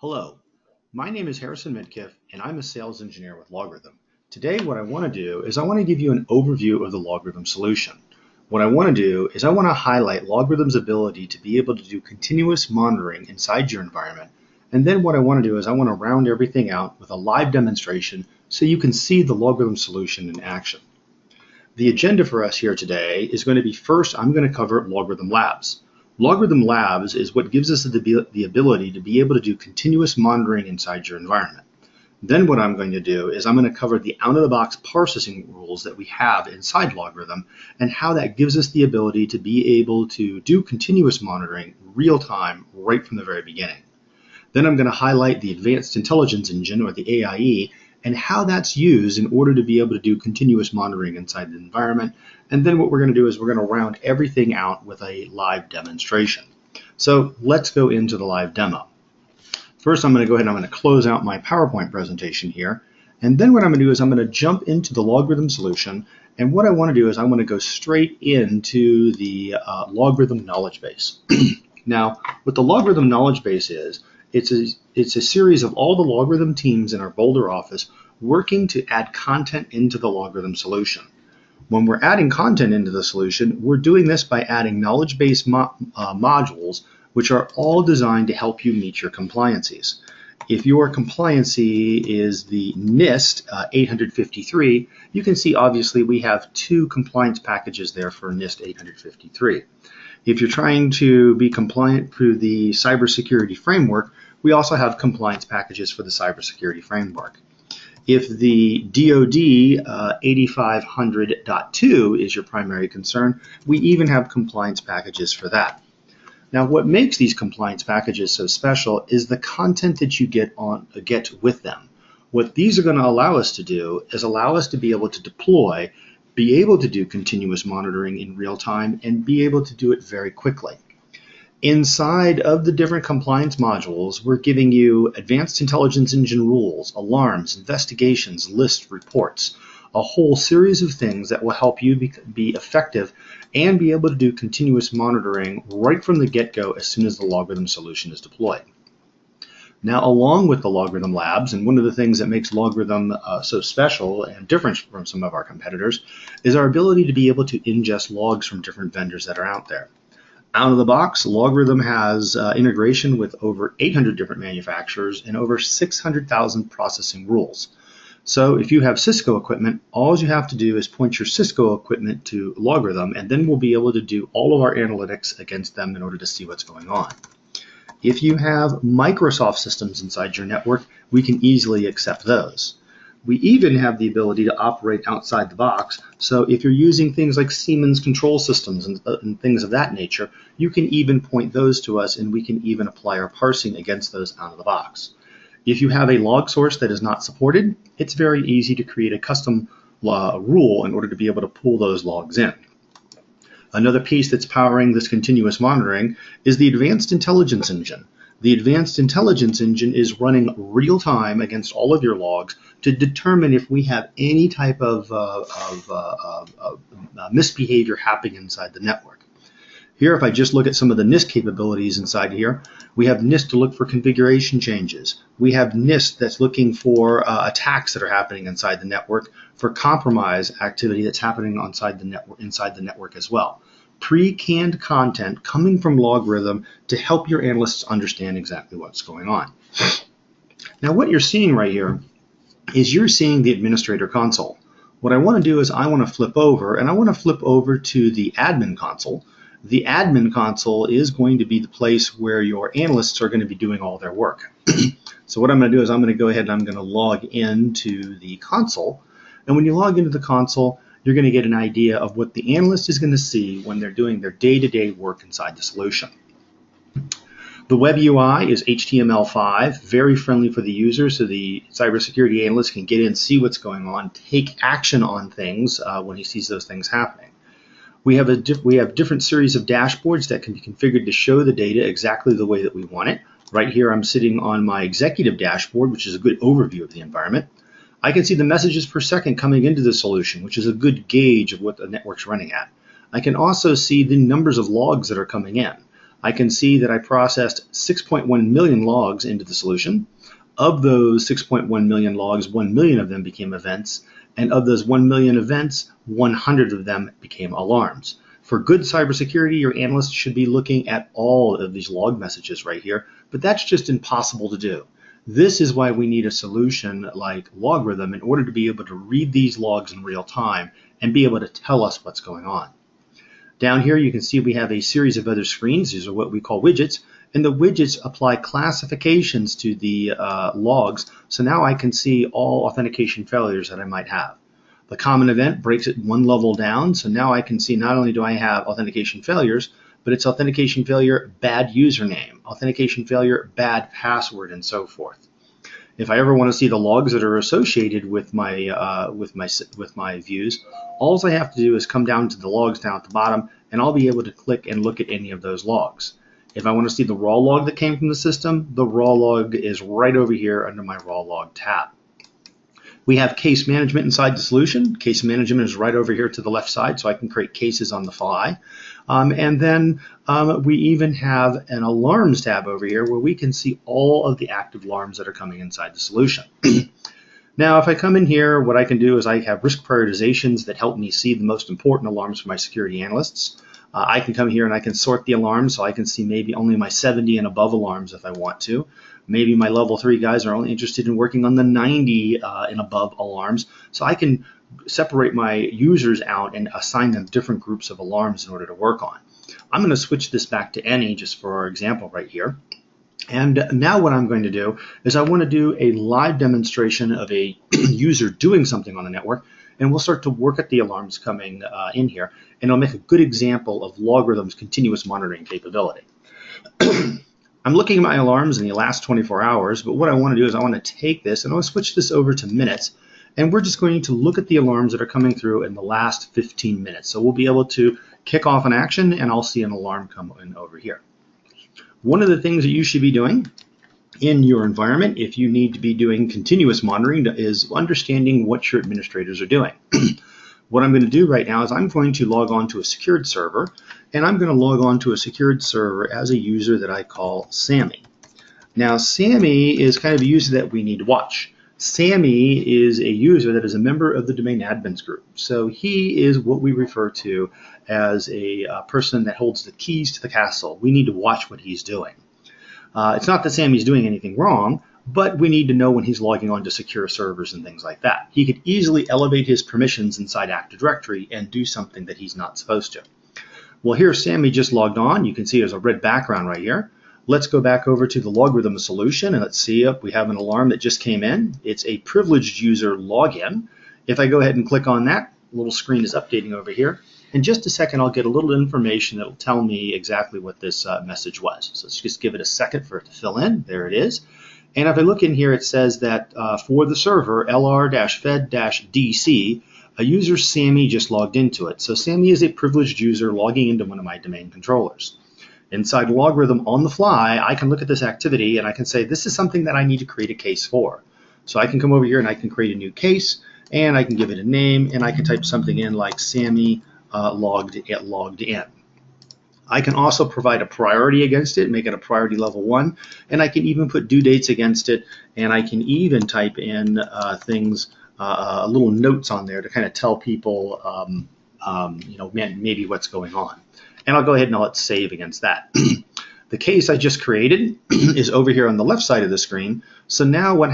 Hello, my name is Harrison Midkiff, and I'm a sales engineer with LogRhythm. Today, what I want to do is I want to give you an overview of the LogRhythm solution. What I want to do is I want to highlight LogRhythm's ability to be able to do continuous monitoring inside your environment. And then what I want to do is I want to round everything out with a live demonstration so you can see the LogRhythm solution in action. The agenda for us here today is going to be first, I'm going to cover LogRhythm Labs. LogRhythm Labs is what gives us the ability to be able to do continuous monitoring inside your environment. Then what I'm going to do is I'm going to cover the out-of-the-box parsing rules that we have inside LogRhythm and how that gives us the ability to be able to do continuous monitoring real time right from the very beginning. Then I'm going to highlight the Advanced Intelligence Engine, or the AIE, and how that's used in order to be able to do continuous monitoring inside the environment. And then what we're going to do is we're going to round everything out with a live demonstration. So let's go into the live demo. First, I'm going to go ahead and I'm going to close out my PowerPoint presentation here. And then what I'm going to do is I'm going to jump into the LogRhythm solution. And what I want to do is I want to go straight into the LogRhythm knowledge base. Now, what the LogRhythm knowledge base is, it's a series of all the LogRhythm teams in our Boulder office working to add content into the LogRhythm solution. When we're adding content into the solution, we're doing this by adding knowledge base modules, which are all designed to help you meet your compliancies. If your compliancy is the NIST 853, you can see obviously we have two compliance packages there for NIST 853. If you're trying to be compliant through the cybersecurity framework, we also have compliance packages for the cybersecurity framework. If the DoD 8500.2 is your primary concern, we even have compliance packages for that. Now, what makes these compliance packages so special is the content that you get with them. What these are going to allow us to do is allow us to be able to deploy, be able to do continuous monitoring in real time, and be able to do it very quickly. Inside of the different compliance modules, we're giving you Advanced Intelligence Engine rules, alarms, investigations, lists, reports, a whole series of things that will help you be effective and be able to do continuous monitoring right from the get-go as soon as the LogRhythm solution is deployed. Now, along with the LogRhythm Labs, and one of the things that makes LogRhythm so special and different from some of our competitors is our ability to be able to ingest logs from different vendors that are out there. Out of the box, LogRhythm has integration with over 800 different manufacturers and over 600,000 processing rules. So if you have Cisco equipment, all you have to do is point your Cisco equipment to LogRhythm, and then we'll be able to do all of our analytics against them in order to see what's going on. If you have Microsoft systems inside your network, we can easily accept those. We even have the ability to operate outside the box, so if you're using things like Siemens control systems and things of that nature, you can even point those to us and we can even apply our parsing against those out of the box. If you have a log source that is not supported, it's very easy to create a custom rule in order to be able to pull those logs in. Another piece that's powering this continuous monitoring is the Advanced Intelligence Engine. The Advanced Intelligence Engine is running real time against all of your logs to determine if we have any type of misbehavior happening inside the network. Here, if I just look at some of the NIST capabilities inside here, we have NIST to look for configuration changes. We have NIST that's looking for attacks that are happening inside the network, for compromise activity that's happening inside the network as well. Pre-canned content coming from LogRhythm to help your analysts understand exactly what's going on. Now, what you're seeing right here is you're seeing the administrator console. What I want to do is I want to flip over, and I want to flip over to the admin console. The admin console is going to be the place where your analysts are going to be doing all their work. So what I'm going to do is I'm going to go ahead and I'm going to log into the console. And when you log into the console, you're going to get an idea of what the analyst is going to see when they're doing their day-to-day work inside the solution. The web UI is HTML5, very friendly for the user, so the cybersecurity analyst can get in, see what's going on, take action on things when he sees those things happening. We have different series of dashboards that can be configured to show the data exactly the way that we want it. Right here, I'm sitting on my executive dashboard, which is a good overview of the environment. I can see the messages per second coming into the solution, which is a good gauge of what the network's running at. I can also see the numbers of logs that are coming in. I can see that I processed 6.1 million logs into the solution. Of those 6.1 million logs, 1 million of them became events, and of those 1 million events, 100 of them became alarms. For good cybersecurity, your analyst should be looking at all of these log messages right here, but that's just impossible to do. This is why we need a solution like LogRhythm in order to be able to read these logs in real time and be able to tell us what's going on. Down here you can see we have a series of other screens. These are what we call widgets, and the widgets apply classifications to the logs, so now I can see all authentication failures that I might have. The common event breaks it one level down, so now I can see not only do I have authentication failures, but it's authentication failure, bad username, authentication failure, bad password, and so forth. If I ever want to see the logs that are associated with my views, all I have to do is come down to the logs down at the bottom, and I'll be able to click and look at any of those logs. If I want to see the raw log that came from the system, the raw log is right over here under my raw log tab. We have case management inside the solution. Case management is right over here to the left side, so I can create cases on the fly. And then we even have an alarms tab over here where we can see all of the active alarms that are coming inside the solution. Now, if I come in here, what I can do is I have risk prioritizations that help me see the most important alarms for my security analysts. I can come here and I can sort the alarms, so I can see maybe only my 70 and above alarms if I want to. Maybe my level 3 guys are only interested in working on the 90 and above alarms, so I can separate my users out and assign them different groups of alarms in order to work on. I'm going to switch this back to any just for our example right here. And now what I'm going to do is I want to do a live demonstration of a user doing something on the network, and we'll start to work at the alarms coming in here, and I'll make a good example of LogRhythm's continuous monitoring capability. I'm looking at my alarms in the last 24 hours, but what I want to do is I want to take this and I'll switch this over to minutes, and we're just going to look at the alarms that are coming through in the last 15 minutes. So we'll be able to kick off an action, and I'll see an alarm come in over here. One of the things that you should be doing in your environment, if you need to be doing continuous monitoring, is understanding what your administrators are doing. What I'm going to do right now is I'm going to log on to a secured server, and I'm going to log on to a secured server as a user that I call Sammy. Now, Sammy is kind of a user that we need to watch. Sammy is a user that is a member of the domain admins group. So he is what we refer to as a person that holds the keys to the castle. We need to watch what he's doing. It's not that Sammy's doing anything wrong, but we need to know when he's logging on to secure servers and things like that. He could easily elevate his permissions inside Active Directory and do something that he's not supposed to. Well, here Sammy just logged on. You can see there's a red background right here. Let's go back over to the LogRhythm solution, and let's see if we have an alarm that just came in. It's a privileged user login. If I go ahead and click on that, the little screen is updating over here. In just a second, I'll get a little information that will tell me exactly what this message was. So let's just give it a second for it to fill in. There it is. And if I look in here, it says that for the server, lr-fed-dc, a user Sammy just logged into it. So Sammy is a privileged user logging into one of my domain controllers. Inside LogRhythm on the fly, I can look at this activity and I can say, this is something that I need to create a case for. So I can come over here and I can create a new case, and I can give it a name, and I can type something in like Sammy logged in. I can also provide a priority against it, make it a priority level 1, and I can even put due dates against it, and I can even type in little notes on there to kind of tell people, maybe what's going on. And I'll go ahead and I'll hit save against that. The case I just created is over here on the left side of the screen. So now what's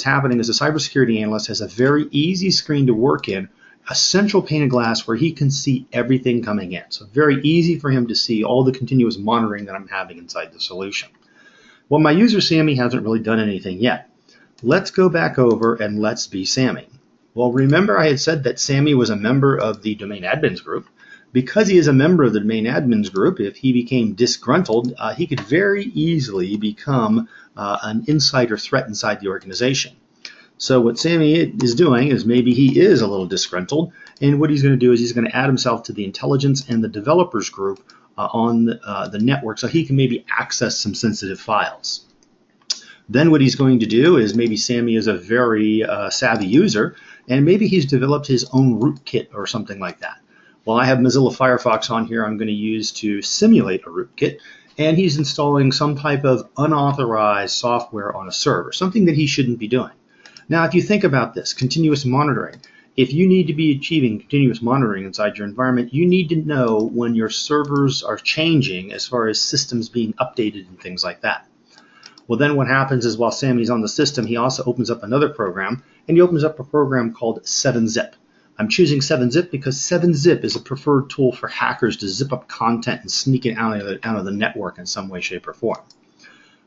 happening is the cybersecurity analyst has a very easy screen to work in, a central pane of glass where he can see everything coming in. So very easy for him to see all the continuous monitoring that I'm having inside the solution. Well, my user Sammy hasn't really done anything yet. Let's go back over and let's be Sammy. Well, remember I had said that Sammy was a member of the domain admins group. Because he is a member of the domain admins group, if he became disgruntled, he could very easily become an insider threat inside the organization. So what Sammy is doing is maybe he is a little disgruntled, and what he's going to do is he's going to add himself to the intelligence and the developers group on the network so he can maybe access some sensitive files. Then what he's going to do is maybe Sammy is a very savvy user, and maybe he's developed his own rootkit or something like that. Well, I have Mozilla Firefox on here I'm going to use to simulate a rootkit, and he's installing some type of unauthorized software on a server, something that he shouldn't be doing. Now, if you think about this, continuous monitoring, if you need to be achieving continuous monitoring inside your environment, you need to know when your servers are changing as far as systems being updated and things like that. Well, then what happens is while Sammy's on the system, he also opens up another program, and he opens up a program called 7-Zip. I'm choosing 7-Zip because 7-Zip is a preferred tool for hackers to zip up content and sneak it out of the network in some way, shape, or form.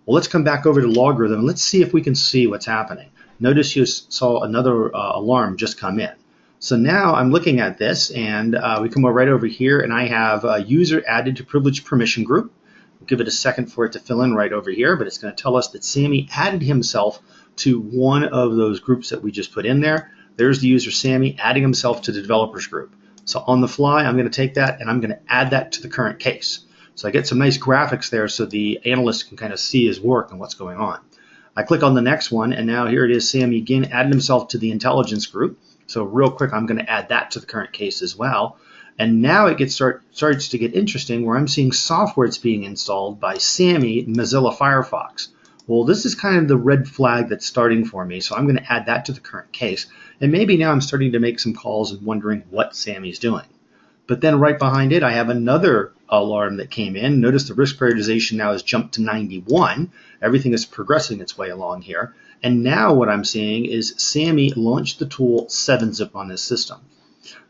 Well, let's come back over to LogRhythm and let's see if we can see what's happening. Notice you saw another alarm just come in. So now I'm looking at this, and we come right over here, and I have a user added to privileged permission group. We'll give it a second for it to fill in right over here, but it's going to tell us that Sammy added himself to one of those groups that we just put in there. There's the user Sammy adding himself to the developers group. So on the fly, I'm going to take that and I'm going to add that to the current case. So I get some nice graphics there so the analyst can kind of see his work and what's going on. I click on the next one, and now here it is, Sammy again added himself to the intelligence group. So real quick, I'm going to add that to the current case as well. And now it starts to get interesting where I'm seeing software that's being installed by Sammy in Mozilla Firefox. Well, this is kind of the red flag that's starting for me, so I'm going to add that to the current case. And maybe now I'm starting to make some calls and wondering what Sammy's doing. But then right behind it, I have another alarm that came in. Notice the risk prioritization now has jumped to 91. Everything is progressing its way along here. And now what I'm seeing is Sammy launched the tool 7-Zip on his system.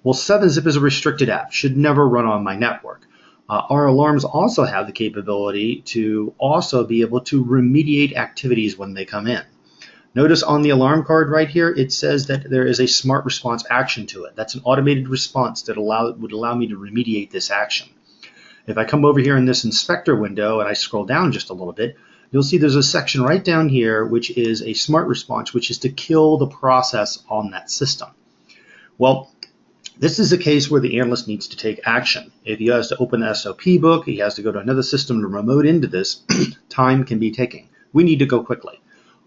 Well, 7-Zip is a restricted app, should never run on my network. Our alarms also have the capability to also be able to remediate activities when they come in. Notice on the alarm card right here, it says that there is a smart response action to it. That's an automated response that would allow me to remediate this action. If I come over here in this inspector window and I scroll down just a little bit, you'll see there's a section right down here which is a smart response, which is to kill the process on that system. Well, this is a case where the analyst needs to take action. If he has to open the SOP book, he has to go to another system to remote into this, time can be ticking. We need to go quickly.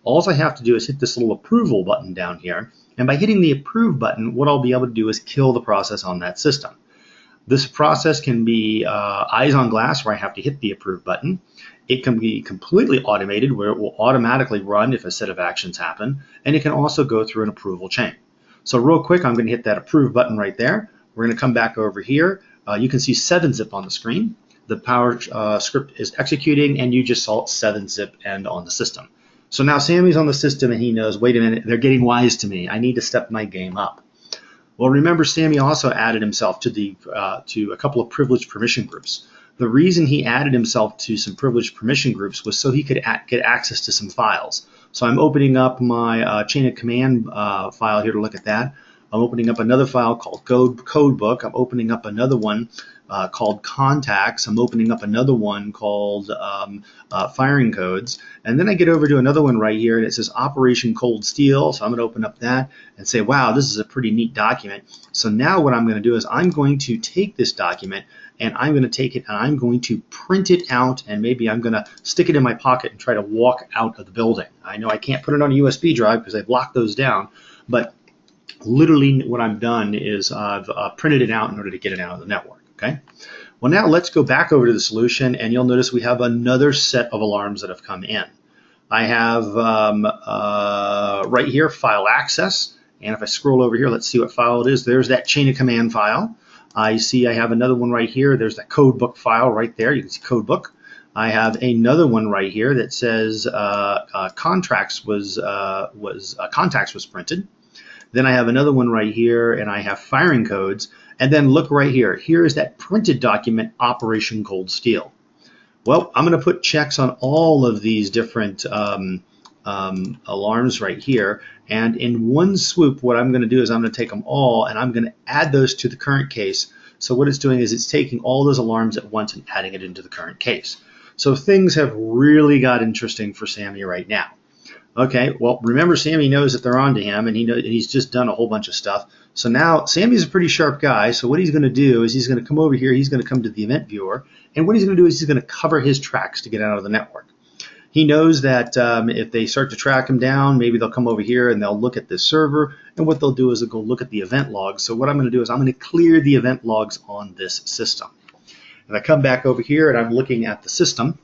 All I have to do is hit this little approval button down here, and by hitting the approve button, what I'll be able to do is kill the process on that system. This process can be eyes on glass, where I have to hit the approve button. It can be completely automated, where it will automatically run if a set of actions happen, and it can also go through an approval chain. So real quick, I'm going to hit that approve button right there. We're going to come back over here. You can see 7-Zip on the screen. The Power script is executing, and you just saw 7-Zip end on the system. So now Sammy's on the system, and he knows, wait a minute, they're getting wise to me. I need to step my game up. Well, remember, Sammy also added himself to a couple of privileged permission groups. The reason he added himself to some privileged permission groups was so he could get access to some files. So I'm opening up my chain of command file here to look at that. I'm opening up another file called codebook. I'm opening up another one called contacts. I'm opening up another one called firing codes. And then I get over to another one right here, and it says Operation Cold Steel. So I'm going to open up that and say, wow, this is a pretty neat document. So now what I'm going to do is I'm going to take this document, and I'm going to take it and I'm going to print it out, and maybe I'm going to stick it in my pocket and try to walk out of the building. I know I can't put it on a USB drive because I've locked those down, but literally what I've done is I've printed it out in order to get it out of the network. Okay. Well, now let's go back over to the solution, and you'll notice we have another set of alarms that have come in. I have right here file access, and if I scroll over here, let's see what file it is. There's that chain of command file. I see I have another one right here. There's that codebook file right there. You can see codebook. I have another one right here that says contacts was printed. Then I have another one right here, and I have firing codes. And then look right here. Here is that printed document, Operation Cold Steel. Well, I'm going to put checks on all of these different alarms right here. And in one swoop, what I'm going to do is I'm going to take them all, and I'm going to add those to the current case. So what it's doing is it's taking all those alarms at once and adding it into the current case. So things have really got interesting for Sammy right now. Okay, well, remember, Sammy knows that they're on to him, and he's just done a whole bunch of stuff. So now Sammy's a pretty sharp guy, so what he's going to do is he's going to come over here, he's going to come to the event viewer, and what he's going to do is he's going to cover his tracks to get out of the network. He knows that if they start to track him down, maybe they'll come over here and they'll look at this server, and what they'll do is they'll go look at the event logs. So what I'm going to do is I'm going to clear the event logs on this system. and I come back over here and I'm looking at the system,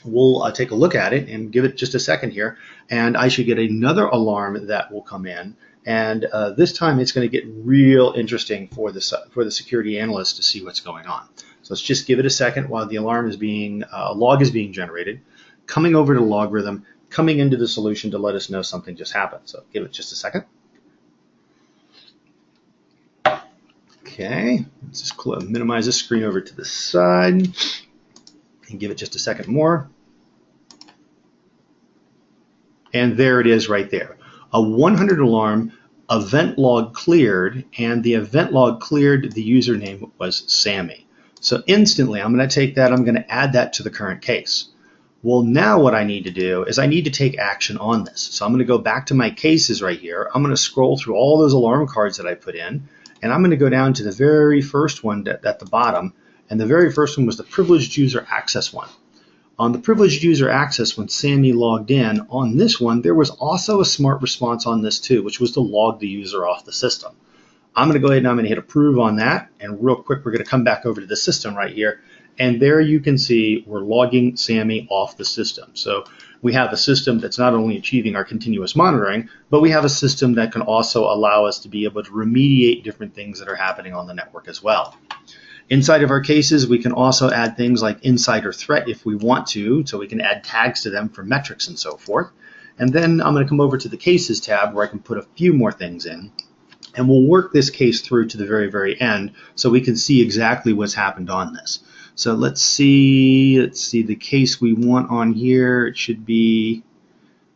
we'll take a look at it and give it just a second here, and I should get another alarm that will come in. And this time it's going to get real interesting for the security analyst to see what's going on. So let's just give it a second while the alarm is being, log is being generated, coming over to LogRhythm, coming into the solution to let us know something just happened. So give it just a second. Okay, let's just minimize this screen over to the side and give it just a second more. And there it is right there. A 100 alarm, event log cleared, and the event log cleared, the username was Sammy. So instantly, I'm going to take that, I'm going to add that to the current case. Well, now what I need to do is I need to take action on this. So I'm going to go back to my cases right here. I'm going to scroll through all those alarm cards that I put in, and I'm going to go down to the very first one at the bottom, and the very first one was the privileged user access one. On the privileged user access, when Sammy logged in, on this one, there was also a smart response on this too, which was to log the user off the system. I'm going to go ahead and I'm going to hit approve on that, and real quick, we're going to come back over to the system right here, and there you can see we're logging Sammy off the system. So we have a system that's not only achieving our continuous monitoring, but we have a system that can also allow us to be able to remediate different things that are happening on the network as well. Inside of our cases, we can also add things like insider threat if we want to, so we can add tags to them for metrics and so forth. And then I'm going to come over to the cases tab where I can put a few more things in, and we'll work this case through to the very, very end so we can see exactly what's happened on this. So let's see the case we want on here. It should be,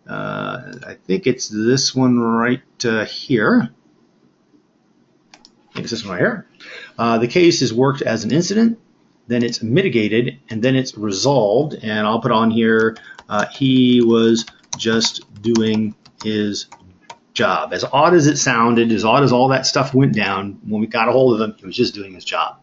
I think it's this one right here. I think it's this one right here. The case is worked as an incident, then it's mitigated, and then it's resolved. And I'll put on here, he was just doing his job. As odd as it sounded, as odd as all that stuff went down, when we got a hold of him, he was just doing his job.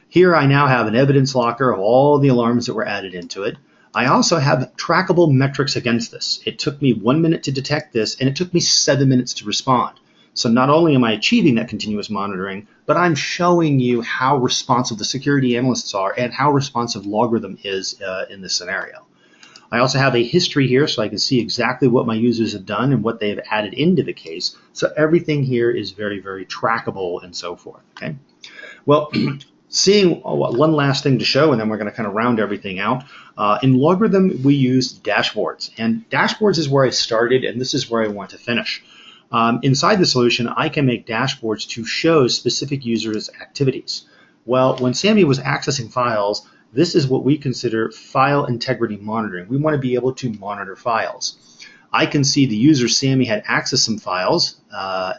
Here I now have an evidence locker of all the alarms that were added into it. I also have trackable metrics against this. It took me 1 minute to detect this, and it took me 7 minutes to respond. So not only am I achieving that continuous monitoring, but I'm showing you how responsive the security analysts are and how responsive LogRhythm is in this scenario. I also have a history here so I can see exactly what my users have done and what they've added into the case. So everything here is very, very trackable and so forth. Okay. Well, seeing one last thing to show, and then we're going to kind of round everything out. In LogRhythm, we use dashboards, and dashboards is where I started, and this is where I want to finish. Inside the solution, I can make dashboards to show specific users' activities. Well, when Sammy was accessing files, this is what we consider file integrity monitoring. We want to be able to monitor files. I can see the user Sammy had accessed some files.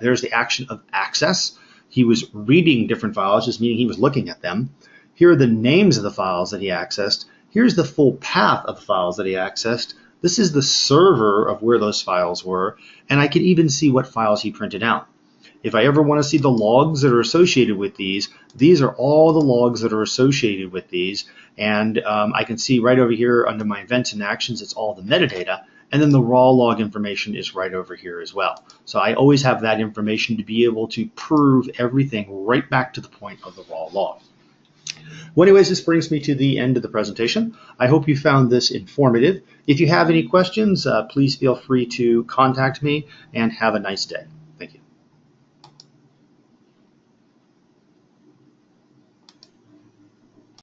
There's the action of access. He was reading different files, just meaning he was looking at them. Here are the names of the files that he accessed. Here's the full path of the files that he accessed. This is the server of where those files were, and I can even see what files he printed out. If I ever want to see the logs that are associated with these are all the logs that are associated with these, and I can see right over here under my events and actions, it's all the metadata, and then the raw log information is right over here as well. So I always have that information to be able to prove everything right back to the point of the raw log. Well, anyways, this brings me to the end of the presentation. I hope you found this informative. If you have any questions, please feel free to contact me, and have a nice day.